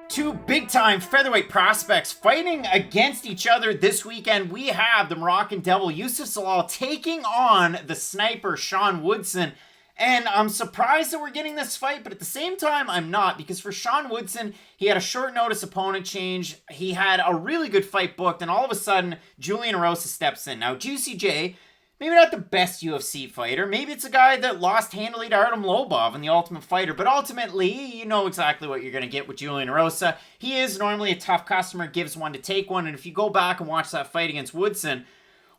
Two big-time featherweight prospects fighting against each other this weekend. We have the Moroccan Devil, Youssef Zalal, taking on the sniper, Sean Woodson. And I'm surprised that we're getting this fight, but at the same time, I'm not. Because for Sean Woodson, he had a short notice opponent change. He had a really good fight booked, and all of a sudden, Julian Rosa steps in. Now, Juicy J, maybe not the best UFC fighter. Maybe it's a guy that lost handily to Artem Lobov in The Ultimate Fighter. But ultimately, you know exactly what you're going to get with Julian Rosa. He is normally a tough customer, gives one to take one. And if you go back and watch that fight against Woodson,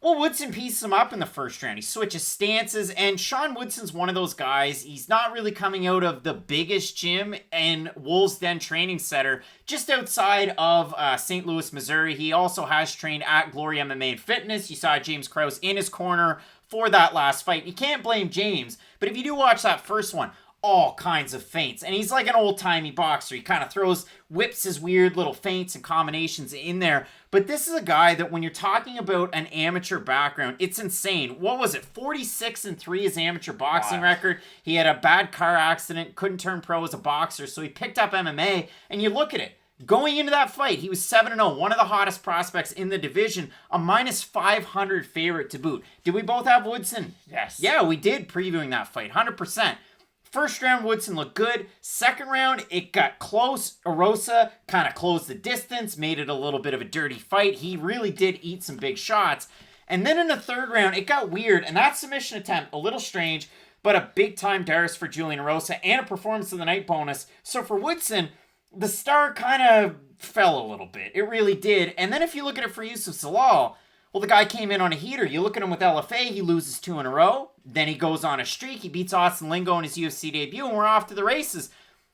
well, Woodson pieces him up in the first round. He switches stances, and Sean Woodson's one of those guys. He's not really coming out of the biggest gym in Wolves Den Training Center, just outside of St. Louis, Missouri. He also has trained at Glory MMA and Fitness. You saw James Krause in his corner for that last fight. You can't blame James, but if you do watch that first one, all kinds of feints. And he's like an old-timey boxer. He kind of whips his weird little feints and combinations in there. But this is a guy that when you're talking about an amateur background, it's insane. What was it? 46-3 his amateur boxing record. He had a bad car accident, couldn't turn pro as a boxer, so he picked up MMA. And you look at it. Going into that fight, he was 7-0, one of the hottest prospects in the division, a minus 500 favorite to boot. Did we both have Woodson? Yes. Yeah, we did, previewing that fight, 100%. First round, Woodson looked good. Second round, it got close. Rosa kind of closed the distance, made it a little bit of a dirty fight. He really did eat some big shots. And then in the third round, it got weird. And that submission attempt, a little strange, but a big-time Darius for Julian Rosa and a performance of the night bonus. So for Woodson, the star kind of fell a little bit. It really did. And then if you look at it for Youssef Zalal, well, the guy came in on a heater. You look at him with LFA, he loses 2 in a row. Then he goes on a streak. He beats Austin Lingo in his UFC debut, and we're off to the races.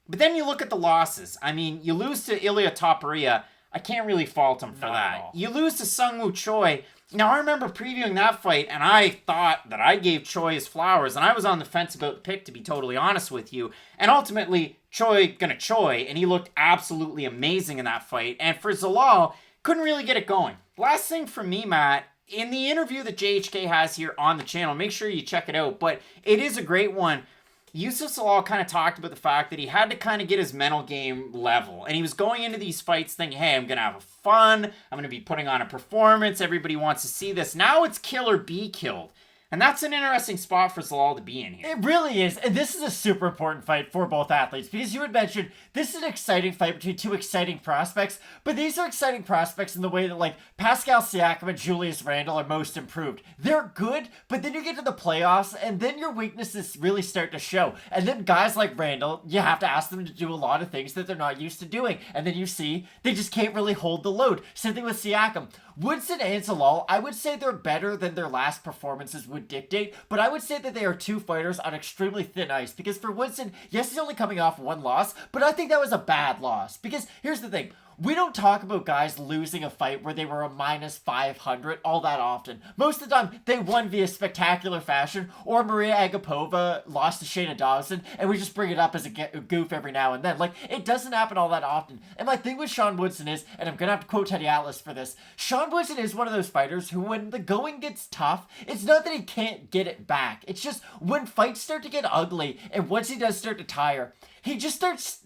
But then you look at the losses. I mean, you lose to Ilir Tybura. I can't really fault him for that. You lose to Sungwoo Choi. Now, I remember previewing that fight, and I thought that I gave Choi his flowers, and I was on the fence about the pick, to be totally honest with you. And ultimately, Choi gonna Choi, and he looked absolutely amazing in that fight. And for Zalal, couldn't really get it going. Last thing for me, Matt, in the interview that JHK has here on the channel, make sure you check it out, but it is a great one. Youssef Zalal kind of talked about the fact that he had to kind of get his mental game level, and he was going into these fights thinking, hey, I'm going to have fun, I'm going to be putting on a performance, everybody wants to see this. Now it's kill or be killed. And that's an interesting spot for Zalal to be in here. It really is. And this is a super important fight for both athletes because you had mentioned this is an exciting fight between two exciting prospects, but these are exciting prospects in the way that like Pascal Siakam and Julius Randle are most improved. They're good, but then you get to the playoffs and then your weaknesses really start to show. And then guys like Randle, you have to ask them to do a lot of things that they're not used to doing. And then you see they just can't really hold the load. Same thing with Siakam. Woodson and Zalal, I would say they're better than their last performances would dictate, but I would say that they are two fighters on extremely thin ice, because for Woodson, yes, he's only coming off one loss, but I think that was a bad loss, because here's the thing. We don't talk about guys losing a fight where they were a minus 500 all that often. Most of the time, they won via spectacular fashion, or Maria Agapova lost to Shayna Dawson, and we just bring it up as a goof every now and then. Like, it doesn't happen all that often. And my thing with Sean Woodson is, and I'm going to have to quote Teddy Atlas for this, Sean Woodson is one of those fighters who, when the going gets tough, it's not that he can't get it back. It's just when fights start to get ugly, and once he does start to tire, he just stops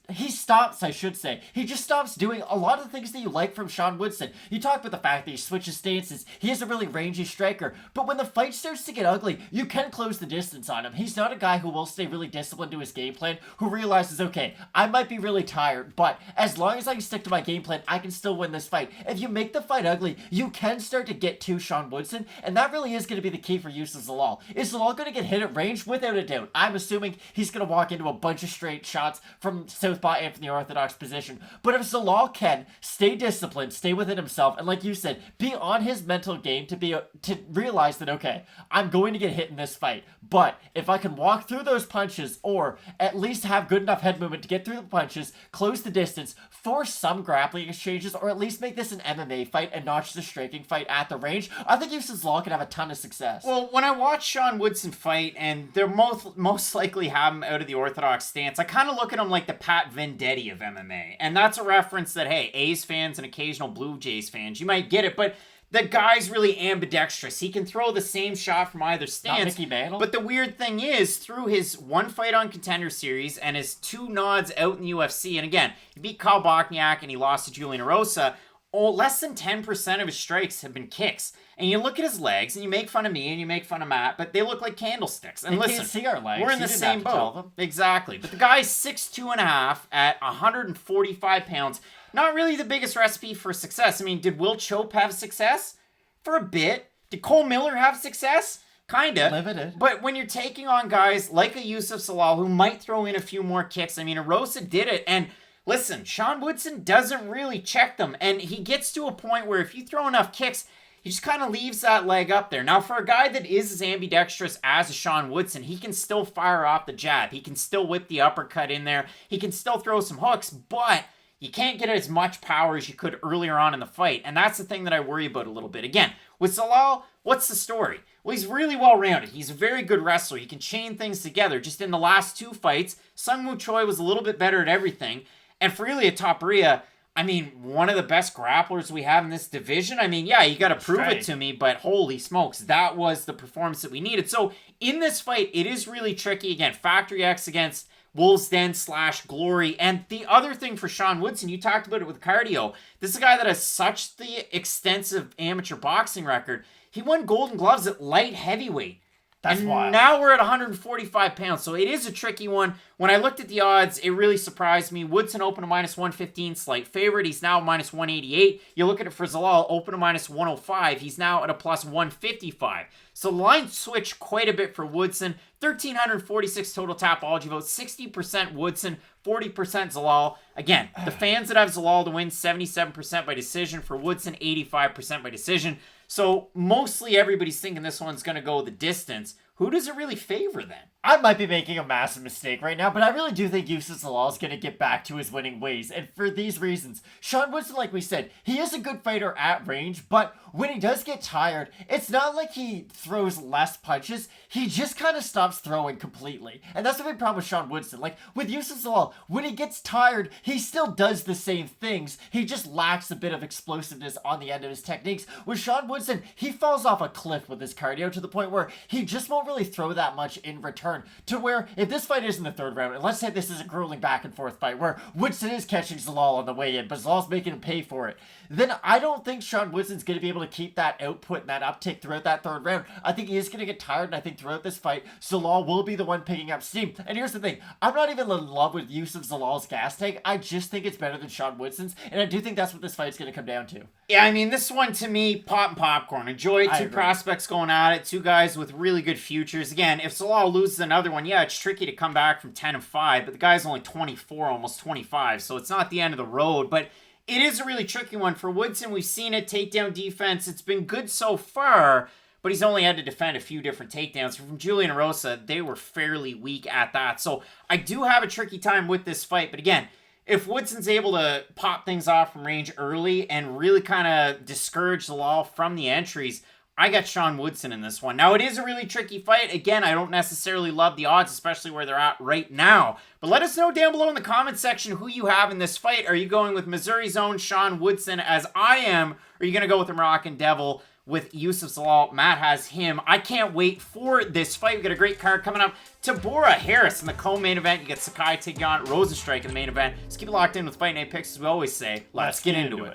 doing a lot of the things that you like from Sean Woodson. You talk about the fact that he switches stances, he is a really rangy striker, but when the fight starts to get ugly, you can close the distance on him. He's not a guy who will stay really disciplined to his game plan, who realizes, okay, I might be really tired, but as long as I can stick to my game plan, I can still win this fight. If you make the fight ugly, you can start to get to Sean Woodson, and that really is going to be the key for Youssef Zalal. Is Zalal going to get hit at range? Without a doubt. I'm assuming he's going to walk into a bunch of straight shots from southpaw and from the orthodox position. But if Zalal can stay disciplined, stay within himself, and like you said, be on his mental game to realize that, okay, I'm going to get hit in this fight, but if I can walk through those punches, or at least have good enough head movement to get through the punches, close the distance, force some grappling exchanges, or at least make this an MMA fight and not just a striking fight at the range, I think Youssef Zalal can have a ton of success. Well, when I watch Sean Woodson fight, and they're most likely have him out of the orthodox stance, I kind of look at him like the Pat Vendetti of MMA. And that's a reference that, hey, A's fans and occasional Blue Jays fans, you might get it, but the guy's really ambidextrous. He can throw the same shot from either stance. Not Mickey Mantle. But the weird thing is, through his one fight on Contender Series and his 2 nods out in the UFC, and again, he beat Kyle Bochniak and he lost to Julian Rosa, less than 10% of his strikes have been kicks. And you look at his legs, and you make fun of me, and you make fun of Matt, but they look like candlesticks. And listen, can't see our legs. we're in the same boat. Exactly. But the guy's 6'2.5" at 145 pounds. Not really the biggest recipe for success. I mean, did Will Chope have success? For a bit. Did Cole Miller have success? Kinda. Limited. But when you're taking on guys like a Youssef Zalal who might throw in a few more kicks, I mean, Rosa did it, and listen, Sean Woodson doesn't really check them, and he gets to a point where if you throw enough kicks, he just kind of leaves that leg up there. Now, for a guy that is as ambidextrous as a Sean Woodson, he can still fire off the jab. He can still whip the uppercut in there. He can still throw some hooks, but you can't get as much power as you could earlier on in the fight, and that's the thing that I worry about a little bit. Again, with Zalal, what's the story? Well, he's really well-rounded. He's a very good wrestler. He can chain things together. Just in the last 2 fights, Sung Woo Choi was a little bit better at everything, and for Ilir Tybura, I mean, one of the best grapplers we have in this division. I mean, yeah, you got to prove it to me, but holy smokes, that was the performance that we needed. So in this fight, it is really tricky. Again, Factory X against Wolves Den / Glory. And the other thing for Sean Woodson, you talked about it with cardio. This is a guy that has such the extensive amateur boxing record. He won Golden Gloves at light heavyweight. That's wild. Now we're at 145 pounds, so it is a tricky one. When I looked at the odds, it really surprised me. Woodson opened to -115, slight favorite. He's now -188. You look at it for Zalal, open to -105. He's now at a +155. So the line switched quite a bit for Woodson. 1,346 total Tapology votes, 60% Woodson, 40% Zalal. Again, the fans that have Zalal to win, 77% by decision. For Woodson, 85% by decision. So mostly everybody's thinking this one's going to go the distance. Who does it really favor then? I might be making a massive mistake right now, but I really do think Youssef Zalal is going to get back to his winning ways. And for these reasons, Sean Woodson, like we said, he is a good fighter at range, but when he does get tired, it's not like he throws less punches. He just kind of stops throwing completely. And that's the big problem with Sean Woodson. Like with Youssef Zalal, when he gets tired, he still does the same things. He just lacks a bit of explosiveness on the end of his techniques. With Sean Woodson, he falls off a cliff with his cardio to the point where he just won't really throw that much in return, to where if this fight is in the 3rd round, and let's say this is a grueling back and forth fight where Woodson is catching Zalal on the way in, but Zalal's making him pay for it, then I don't think Sean Woodson's going to be able to keep that output and that uptick throughout that 3rd round. I think he is going to get tired, and I think throughout this fight, Zalal will be the one picking up steam. And here's the thing, I'm not even in love with Youssef Zalal's gas tank. I just think it's better than Sean Woodson's, and I do think that's what this fight's going to come down to. Yeah, I mean, this one to me, pop and popcorn. Enjoy it. 2 prospects going at it. 2 guys with really good futures. Again, if Zalal loses another one, yeah, it's tricky to come back from 10-5, but the guy's only 24, almost 25, so it's not the end of the road. But it is a really tricky one. For Woodson, we've seen it, takedown defense. It's been good so far, but he's only had to defend a few different takedowns. From Julian and Rosa, they were fairly weak at that. So I do have a tricky time with this fight, but again, if Woodson's able to pop things off from range early and really kind of discourage Zalal from the entries, I got Sean Woodson in this one. Now, it is a really tricky fight. Again, I don't necessarily love the odds, especially where they're at right now. But let us know down below in the comment section who you have in this fight. Are you going with Missouri's own Sean Woodson as I am? Or are you going to go with the Moroccan Devil with Youssef Zalal? Matt has him. I can't wait for this fight. We got a great card coming up. Tybura Harris in the co-main event. You get Sakai taking on Rozenstruik in the main event. Just keep it locked in with Fight Night Picks, as we always say. Let's get into it.